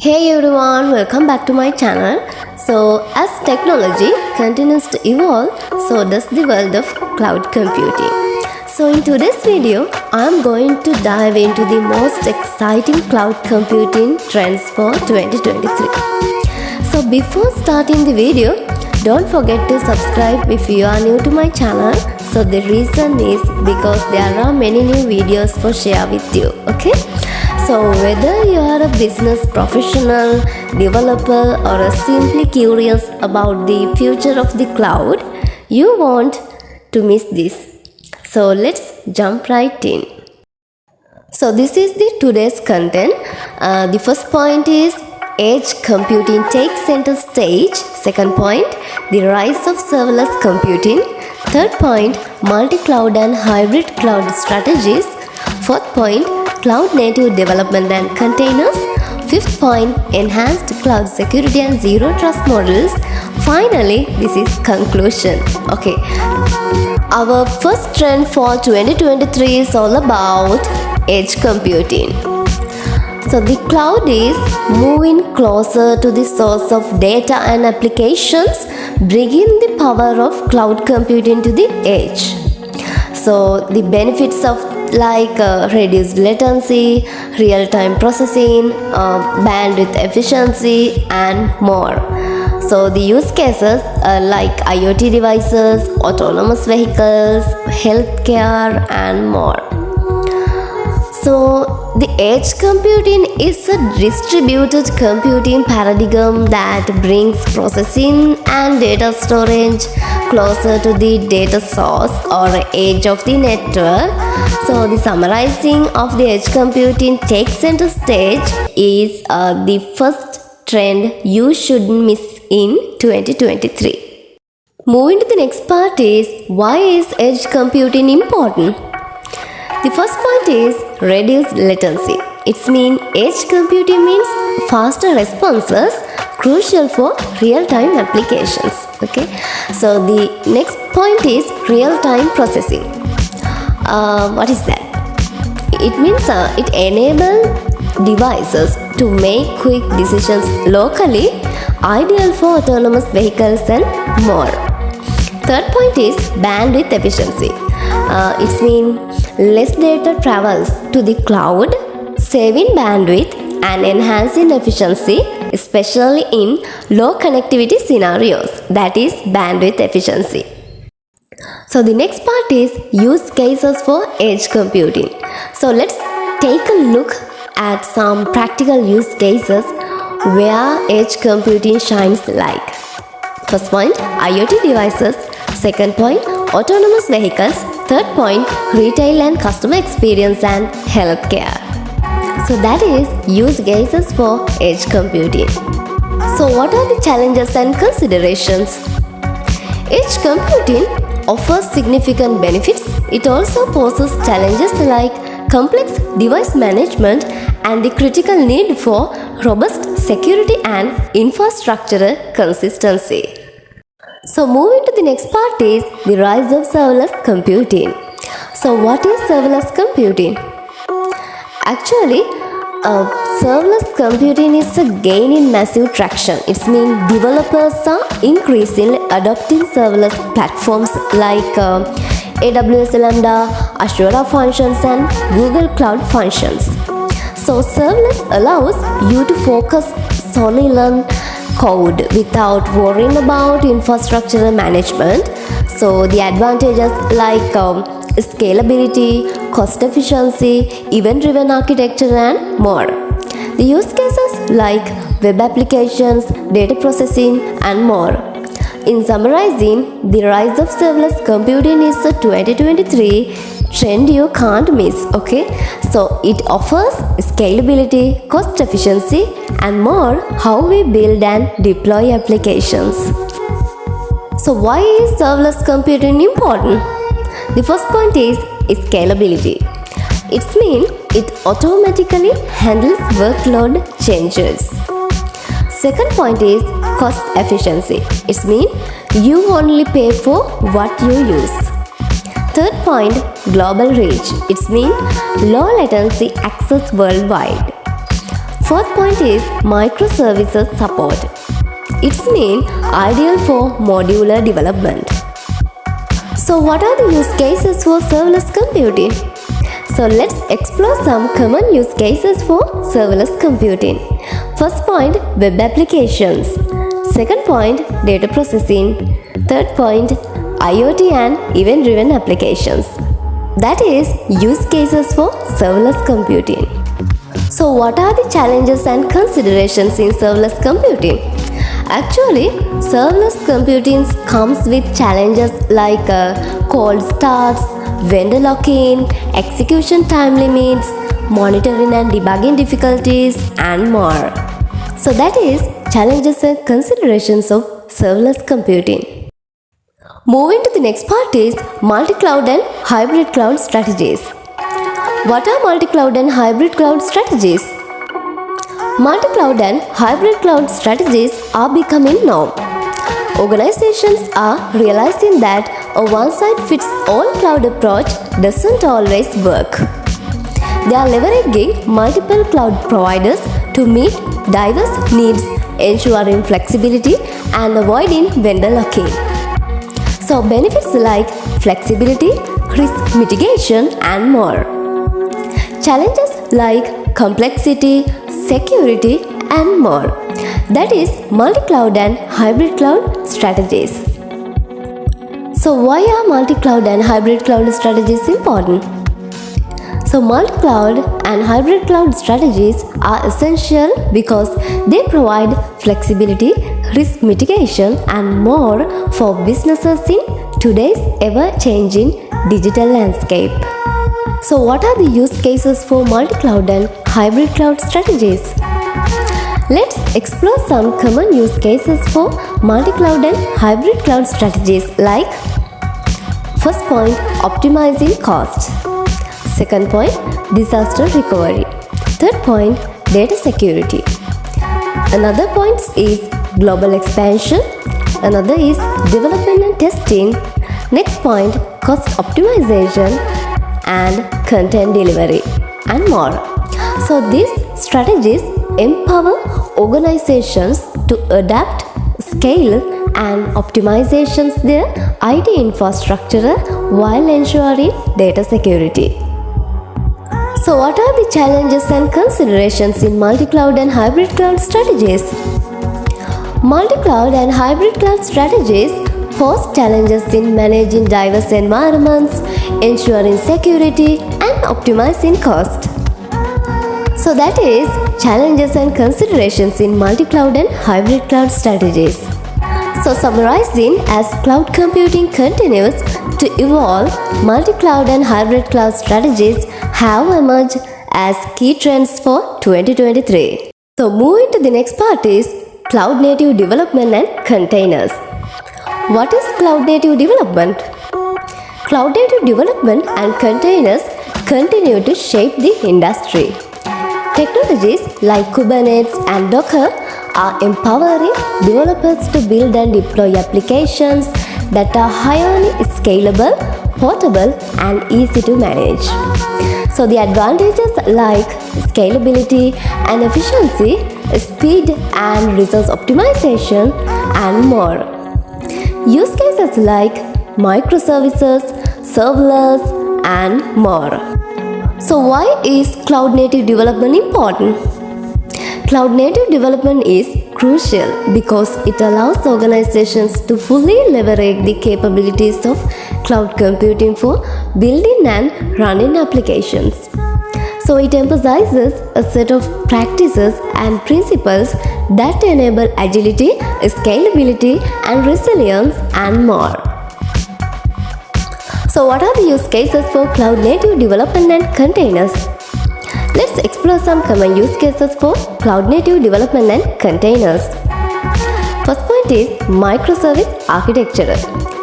Hey everyone, welcome back to my channel. So, as technology continues to evolve, so does the world of cloud computing. So, in today's video, I am going to dive into the most exciting cloud computing trends for 2023. So, before starting the video, don't forget to subscribe if you are new to my channel. So, the reason is because there are many new videos for share with you, okay? So, whether you are a business professional, developer, or simply curious about the future of the cloud, you won't to miss this. So, let's jump right in. So, this is the today's content. The first point is edge computing takes center stage. Second point, the rise of serverless computing. Third point, multi-cloud and hybrid cloud strategies. Fourth point, cloud native development and containers. Fifth point, enhanced cloud security and zero trust models. Finally, this is conclusion. Okay, our first trend for 2023 is all about edge computing. So the cloud is moving closer to the source of data and applications, bringing the power of cloud computing to the edge. So the benefits of reduced latency, real-time processing, bandwidth efficiency, and more. So the use cases are like IoT devices, autonomous vehicles, healthcare, and more. So the edge computing is a distributed computing paradigm that brings processing and data storage closer to the data source or edge of the network. So the summarizing of the edge computing takes center stage is the first trend you shouldn't miss in 2023. Moving to the next part is why is edge computing important? The first point is reduced latency. It means edge computing means faster responses, crucial for real-time applications. Okay, so the next point is real-time processing. What is that? It means it enables devices to make quick decisions locally, ideal for autonomous vehicles and more. Third point is bandwidth efficiency. It means less data travels to the cloud, saving bandwidth and enhancing efficiency, especially in low connectivity scenarios. That is bandwidth efficiency. So the next part is use cases for edge computing. So let's take a look at some practical use cases where edge computing shines like. First point, IoT devices. Second point, autonomous vehicles. Third point, retail and customer experience and healthcare. So that is use cases for edge computing. So what are the challenges and considerations? Edge computing offers significant benefits. It also poses challenges like complex device management and the critical need for robust security and infrastructure consistency. So moving to the next part is the rise of serverless computing. So what is serverless computing? Actually, serverless computing is a gain in massive traction. It means developers are increasingly adopting serverless platforms like AWS Lambda, Azure Functions and Google Cloud Functions. So serverless allows you to focus solely on code without worrying about infrastructure management. So the advantages like scalability, cost efficiency, event-driven architecture and more. The use cases like web applications, data processing and more. In summarizing, the rise of serverless computing is a 2023 trend you can't miss. Okay, so it offers scalability, cost efficiency and more how we build and deploy applications. So why is serverless computing important? The first point is scalability. It means it automatically handles workload changes. Second point is cost efficiency. It means you only pay for what you use. Third point, global reach. It means low latency access worldwide. Fourth point is microservices support. It's mean ideal for modular development. So what are the use cases for serverless computing? So let's explore some common use cases for serverless computing. First point, web applications. Second point, data processing. Third point, IoT and event-driven applications. That is use cases for serverless computing. So what are the challenges and considerations in serverless computing? Actually, serverless computing comes with challenges like cold starts, vendor lock-in, execution time limits, monitoring and debugging difficulties, and more. So that is challenges and considerations of serverless computing. Moving to the next part is multi-cloud and hybrid cloud strategies. What are multi-cloud and hybrid cloud strategies? Multi-cloud and hybrid cloud strategies are becoming norm. Organizations are realizing that a one-size-fits-all cloud approach doesn't always work. They are leveraging multiple cloud providers to meet diverse needs, ensuring flexibility and avoiding vendor lock-in. So benefits like flexibility, risk mitigation, and more. Challenges like complexity, security, and more. That is multi-cloud and hybrid cloud strategies. So why are multi-cloud and hybrid cloud strategies important? So multi-cloud and hybrid cloud strategies are essential because they provide flexibility, risk mitigation, and more for businesses in today's ever-changing digital landscape. So what are the use cases for multi-cloud and hybrid cloud strategies? Let's explore some common use cases for multi-cloud and hybrid cloud strategies like first point, optimizing costs. Second point, disaster recovery. Third point, data security. Another point is global expansion. Another is development and testing. Next point, cost optimization and content delivery and more. So these strategies empower organizations to adapt, scale, and optimizations their IT infrastructure while ensuring data security. So what are the challenges and considerations in multi-cloud and hybrid cloud strategies? Multi-cloud and hybrid cloud strategies pose challenges in managing diverse environments, ensuring security, and optimizing cost. So that is challenges and considerations in multi-cloud and hybrid cloud strategies. So summarizing, as cloud computing continues to evolve, multi-cloud and hybrid cloud strategies have emerged as key trends for 2023. So moving to the next part is cloud native development and containers. What is cloud native development? Cloud native development and containers continue to shape the industry. Technologies like Kubernetes and Docker are empowering developers to build and deploy applications that are highly scalable, portable, and easy to manage. So the advantages like scalability and efficiency, speed and resource optimization, and more. Use cases like microservices, serverless, and more. So why is cloud native development important? Cloud native development is crucial because it allows organizations to fully leverage the capabilities of cloud computing for building and running applications. So it emphasizes a set of practices and principles that enable agility, scalability, and resilience, and more. So what are the use cases for cloud native development and containers? Let's explore some common use cases for cloud native development and containers. First point is microservice architecture.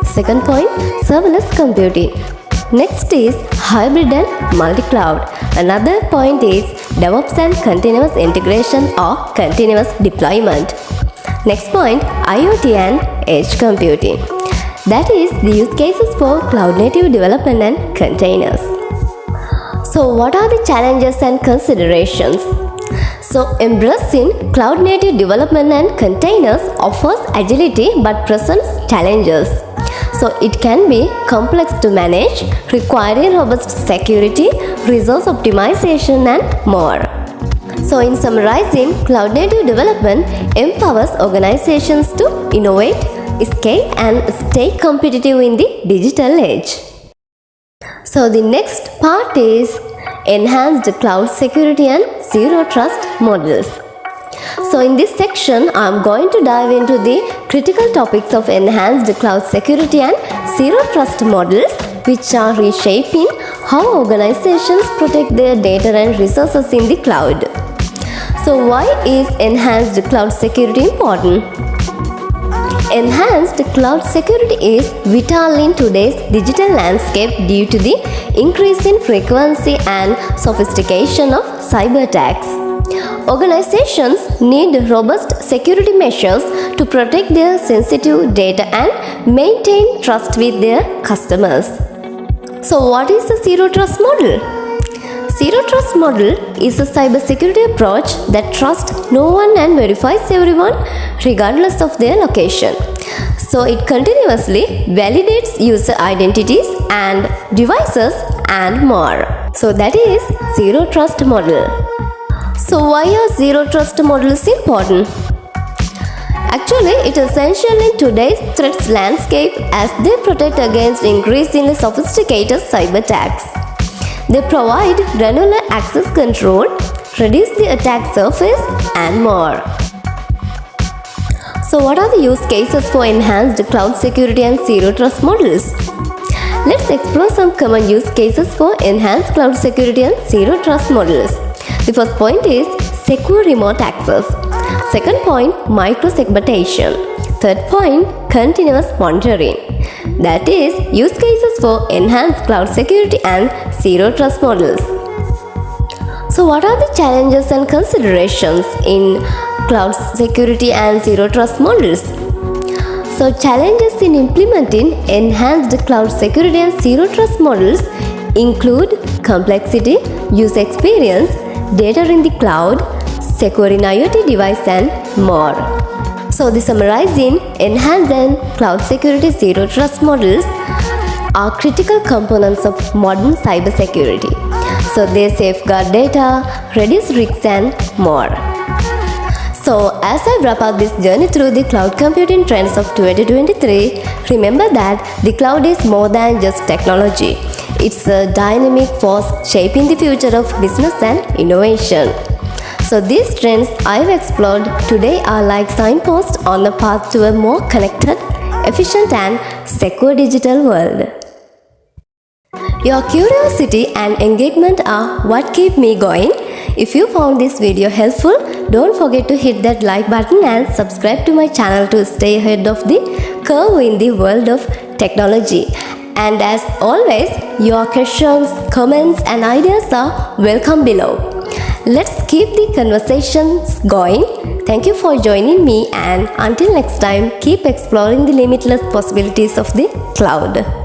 Second point, serverless computing. Next is hybrid and multi-cloud. Another point is DevOps and continuous integration or continuous deployment. Next point, IoT and edge computing. That is the use cases for cloud native development and containers. So what are the challenges and considerations? So, embracing cloud native development and containers offers agility but presents challenges. So, it can be complex to manage, requiring robust security, resource optimization, and more. So, in summarizing, cloud native development empowers organizations to innovate, scale, and stay competitive in the digital age. So, the next part is enhanced cloud security and zero trust models. So, in this section, I am going to dive into the critical topics of enhanced cloud security and zero trust models, which are reshaping how organizations protect their data and resources in the cloud. So, why is enhanced cloud security important? Enhanced cloud security is vital in today's digital landscape due to the increasing frequency and sophistication of cyber attacks. Organizations need robust security measures to protect their sensitive data and maintain trust with their customers. So, what is the zero trust model? Zero trust model is a cybersecurity approach that trusts no one and verifies everyone regardless of their location. So it continuously validates user identities and devices and more. So that is zero trust model. So why are zero trust models important? Actually, it is essential in today's threats landscape as they protect against increasingly sophisticated cyber attacks. They provide granular access control, reduce the attack surface, and more. So, what are the use cases for enhanced cloud security and zero trust models? Let's explore some common use cases for enhanced cloud security and zero trust models. The first point is secure remote access. Second point, micro-segmentation. Third point, continuous monitoring. That is, use cases for enhanced cloud security and zero trust models. So, what are the challenges and considerations in cloud security and zero trust models? So, challenges in implementing enhanced cloud security and zero trust models include complexity, user experience, data in the cloud, securing IoT device, and more. So, the summarizing enhanced and cloud security zero trust models are critical components of modern cybersecurity. So, they safeguard data, reduce risks, and more. So, as I wrap up this journey through the cloud computing trends of 2023, remember that the cloud is more than just technology. It's a dynamic force shaping the future of business and innovation. So these trends I've explored today are like signposts on the path to a more connected, efficient and secure digital world. Your curiosity and engagement are what keep me going. If you found this video helpful, don't forget to hit that like button and subscribe to my channel to stay ahead of the curve in the world of technology. And as always, your questions, comments and ideas are welcome below. Let's keep the conversations going. Thank you for joining me, and until next time, keep exploring the limitless possibilities of the cloud.